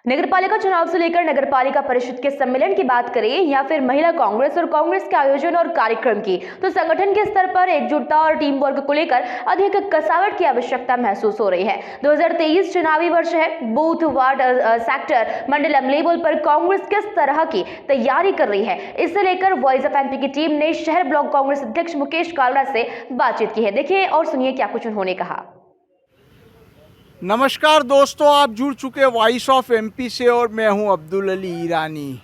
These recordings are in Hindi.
नगरपालिका चुनाव से लेकर नगरपालिका परिषद के सम्मेलन की बात करें या फिर महिला कांग्रेस और कांग्रेस के आयोजन और कार्यक्रम की, तो संगठन के स्तर पर एकजुटता और टीम वर्क को लेकर अधिक कसावट की आवश्यकता महसूस हो रही है। 2023 चुनावी वर्ष है। बूथ, वार्ड, सेक्टर, मंडलम लेवल पर कांग्रेस किस तरह की तैयारी कर रही है, इससे लेकर वॉइस ऑफ एमपी की टीम ने शहर ब्लॉक कांग्रेस अध्यक्ष मुकेश कालरा से बातचीत की है। देखिए और सुनिए क्या कुछ उन्होंने कहा। नमस्कार दोस्तों, आप जुड़ चुके वॉइस ऑफ एमपी से और मैं हूं अब्दुल अली ईरानी।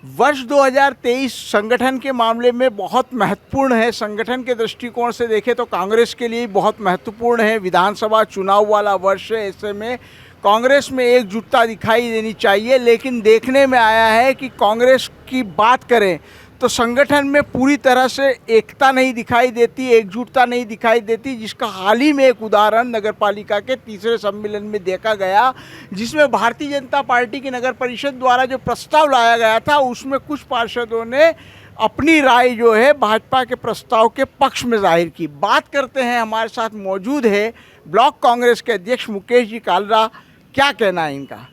वर्ष 2023 संगठन के मामले में बहुत महत्वपूर्ण है। संगठन के दृष्टिकोण से देखें तो कांग्रेस के लिए बहुत महत्वपूर्ण है। विधानसभा चुनाव वाला वर्ष है, ऐसे में कांग्रेस में एकजुटता दिखाई देनी चाहिए। लेकिन देखने में आया है कि कांग्रेस की बात करें तो संगठन में पूरी तरह से एकता नहीं दिखाई देती, एकजुटता नहीं दिखाई देती, जिसका हाल ही में एक उदाहरण नगरपालिका के तीसरे सम्मेलन में देखा गया, जिसमें भारतीय जनता पार्टी की नगर परिषद द्वारा जो प्रस्ताव लाया गया था उसमें कुछ पार्षदों ने अपनी राय जो है भाजपा के प्रस्ताव के पक्ष में जाहिर की। बात करते हैं, हमारे साथ मौजूद है ब्लॉक कांग्रेस के अध्यक्ष मुकेश जी कालरा। क्या कहना है इनका?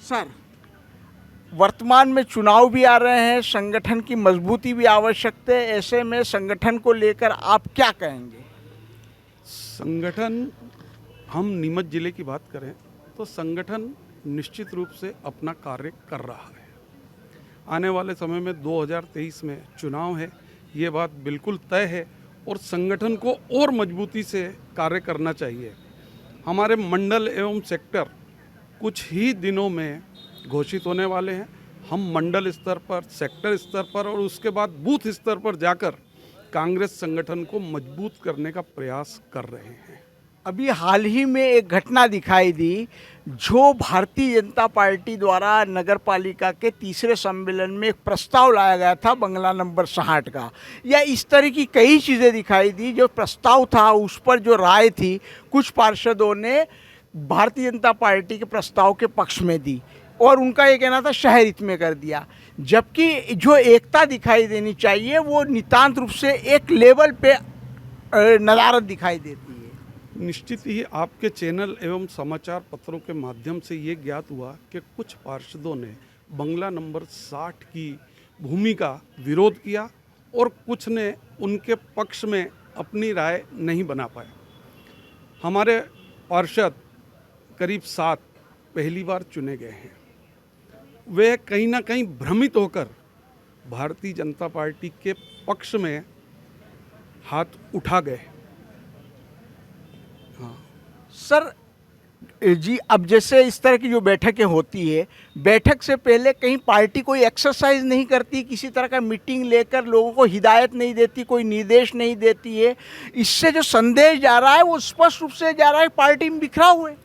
सर, वर्तमान में चुनाव भी आ रहे हैं, संगठन की मजबूती भी आवश्यक है, ऐसे में संगठन को लेकर आप क्या कहेंगे? संगठन, हम नीमच जिले की बात करें तो संगठन निश्चित रूप से अपना कार्य कर रहा है। आने वाले समय में 2023 में चुनाव है, ये बात बिल्कुल तय है और संगठन को और मजबूती से कार्य करना चाहिए। हमारे मंडल एवं सेक्टर कुछ ही दिनों में घोषित होने वाले हैं। हम मंडल स्तर पर, सेक्टर स्तर पर और उसके बाद बूथ स्तर पर जाकर कांग्रेस संगठन को मजबूत करने का प्रयास कर रहे हैं। अभी हाल ही में एक घटना दिखाई दी, जो भारतीय जनता पार्टी द्वारा नगर पालिका के तीसरे सम्मेलन में एक प्रस्ताव लाया गया था बंगला नंबर 60 का, या इस तरह की कई चीज़ें दिखाई दी। जो प्रस्ताव था उस पर जो राय थी कुछ पार्षदों ने भारतीय जनता पार्टी के प्रस्ताव के पक्ष में दी और उनका ये कहना था शहर हित में कर दिया, जबकि जो एकता दिखाई देनी चाहिए वो नितांत रूप से एक लेवल पे नदारद दिखाई देती है। निश्चित ही आपके चैनल एवं समाचार पत्रों के माध्यम से ये ज्ञात हुआ कि कुछ पार्षदों ने बंगला नंबर 60 की भूमि का विरोध किया और कुछ ने उनके पक्ष में अपनी राय नहीं बना पाए। हमारे पार्षद करीब 7 पहली बार चुने गए हैं। वे कहीं ना कहीं भ्रमित होकर भारतीय जनता पार्टी के पक्ष में हाथ उठा गए। हाँ सर जी, अब जैसे इस तरह की जो बैठकें होती है, बैठक से पहले कहीं पार्टी कोई एक्सरसाइज नहीं करती, किसी तरह का मीटिंग लेकर लोगों को हिदायत नहीं देती, कोई निर्देश नहीं देती है? इससे जो संदेश जा रहा है वो स्पष्ट रूप से जा रहा है पार्टी में बिखरा हुआ है।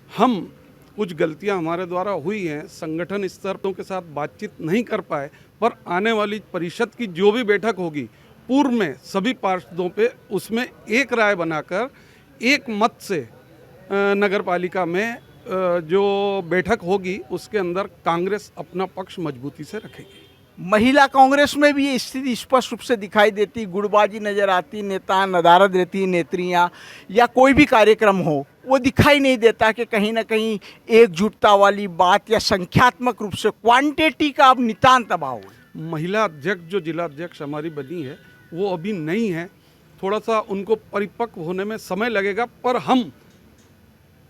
हम कुछ गलतियां हमारे द्वारा हुई हैं, संगठन स्तर के साथ बातचीत नहीं कर पाए, पर आने वाली परिषद की जो भी बैठक होगी पूर्व में सभी पार्षदों पे उसमें एक राय बनाकर एक मत से नगर पालिका में जो बैठक होगी उसके अंदर कांग्रेस अपना पक्ष मजबूती से रखेगी। महिला कांग्रेस में भी ये स्थिति स्पष्ट रूप से दिखाई देती, गुटबाजी नजर आती, नेता नदारद रहती, नेत्रियां, या कोई भी कार्यक्रम हो वो दिखाई नहीं देता कि कहीं ना कहीं एकजुटता वाली बात या संख्यात्मक रूप से क्वांटिटी का अब नितांत अभाव है। महिला अध्यक्ष जो जिला अध्यक्ष हमारी बनी है वो अभी नहीं है, थोड़ा सा उनको परिपक्व होने में समय लगेगा, पर हम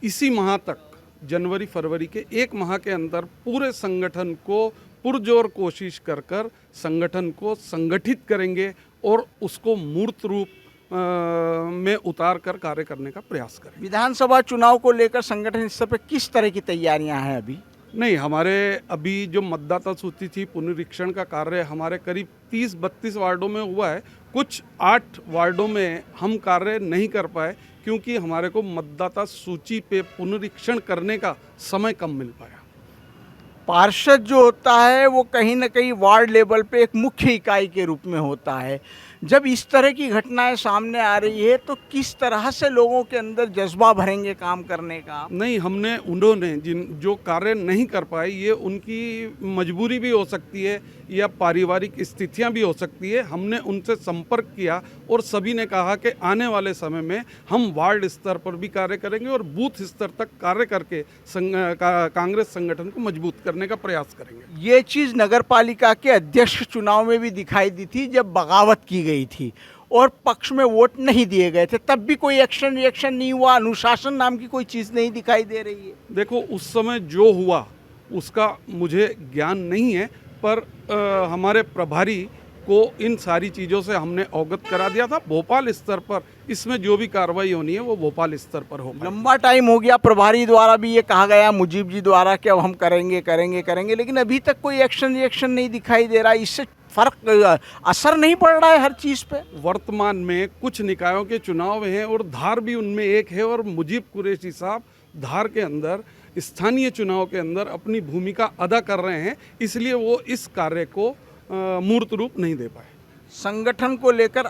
इसी माह तक, जनवरी फरवरी के 1 माह के अंदर पूरे संगठन को पुरजोर कोशिश कर कर संगठन को संगठित करेंगे और उसको मूर्त रूप में उतार कर कार्य करने का प्रयास करेंगे। विधानसभा चुनाव को लेकर संगठन स्तर पर किस तरह की तैयारियां हैं अभी? नहीं, हमारे अभी जो मतदाता सूची थी, पुनरीक्षण का कार्य हमारे करीब 30-32 वार्डों में हुआ है। कुछ 8 वार्डों में हम कार्य नहीं कर पाए क्योंकि हमारे को मतदाता सूची पे पुनरीक्षण करने का समय कम मिल पाया। पार्षद जो होता है वो कहीं ना कहीं वार्ड लेवल पे एक मुख्य इकाई के रूप में होता है। जब इस तरह की घटनाएं सामने आ रही है तो किस तरह से लोगों के अंदर जज्बा भरेंगे काम करने का? नहीं, हमने उन्होंने जो कार्य नहीं कर पाए, ये उनकी मजबूरी भी हो सकती है या पारिवारिक स्थितियां भी हो सकती है। हमने उनसे संपर्क किया और सभी ने कहा कि आने वाले समय में हम वार्ड स्तर पर भी कार्य करेंगे और बूथ स्तर तक कार्य करके कांग्रेस संगठन को मजबूत करने का प्रयास करेंगे। ये चीज़ नगर पालिका के अध्यक्ष चुनाव में भी दिखाई दी थी, जब बगावत की गई थी और पक्ष में वोट नहीं दिए गए थे, तब भी कोई एक्शन रिएक्शन नहीं हुआ, अनुशासन नाम की कोई चीज़ नहीं दिखाई दे रही है। देखो, उस समय जो हुआ उसका मुझे ज्ञान नहीं है, पर हमारे प्रभारी को इन सारी चीज़ों से हमने अवगत करा दिया था। भोपाल स्तर पर इसमें जो भी कार्रवाई होनी है वो भोपाल स्तर पर हो। लंबा टाइम हो गया, प्रभारी द्वारा भी ये कहा गया, मुजीब जी द्वारा, कि अब हम करेंगे करेंगे करेंगे, लेकिन अभी तक कोई एक्शन रिएक्शन नहीं दिखाई दे रहा। इससे फर्क असर नहीं पड़ रहा है हर चीज़ पे? वर्तमान में कुछ निकायों के चुनाव हैं और धार भी उनमें एक है, और मुजीब कुरैशी साहब धार के अंदर स्थानीय चुनाव के अंदर अपनी भूमिका अदा कर रहे हैं, इसलिए वो इस कार्य को मूर्त रूप नहीं दे पाए। संगठन को लेकर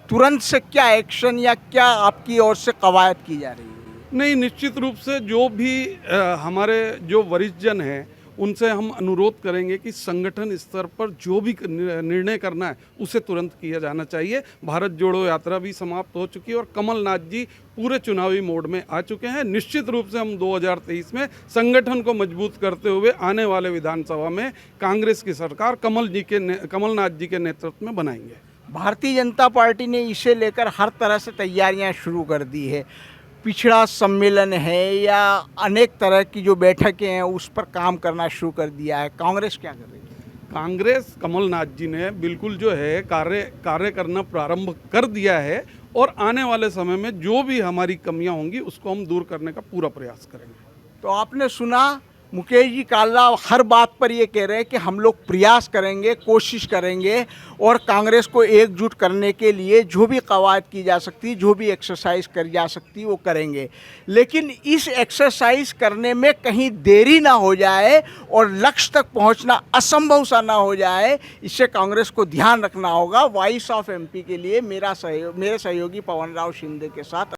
तुरंत से क्या एक्शन या क्या आपकी ओर से कवायद की जा रही है? नहीं, निश्चित रूप से जो भी हमारे जो वरिष्ठ जन हैं उनसे हम अनुरोध करेंगे कि संगठन स्तर पर जो भी निर्णय करना है उसे तुरंत किया जाना चाहिए। भारत जोड़ो यात्रा भी समाप्त हो चुकी है और कमलनाथ जी पूरे चुनावी मोड में आ चुके हैं। निश्चित रूप से हम 2023 में संगठन को मजबूत करते हुए आने वाले विधानसभा में कांग्रेस की सरकार कमलनाथ जी के नेतृत्व में बनाएंगे। भारतीय जनता पार्टी ने इसे लेकर हर तरह से तैयारियां शुरू कर दी है। पिछड़ा सम्मेलन है या अनेक तरह की जो बैठकें हैं उस पर काम करना शुरू कर दिया है। कांग्रेस क्या कर रही है? कांग्रेस कमलनाथ जी ने बिल्कुल जो है कार्य करना प्रारंभ कर दिया है और आने वाले समय में जो भी हमारी कमियां होंगी उसको हम दूर करने का पूरा प्रयास करेंगे। तो आपने सुना, मुकेश जी काल्ला हर बात पर ये कह रहे हैं कि हम लोग प्रयास करेंगे, कोशिश करेंगे और कांग्रेस को एकजुट करने के लिए जो भी कवायद की जा सकती है, जो भी एक्सरसाइज करी जा सकती है वो करेंगे, लेकिन इस एक्सरसाइज करने में कहीं देरी ना हो जाए और लक्ष्य तक पहुंचना असंभव सा ना हो जाए, इससे कांग्रेस को ध्यान रखना होगा। वॉइस ऑफ एमपी के लिए मेरे सहयोगी पवन राव शिंदे के साथ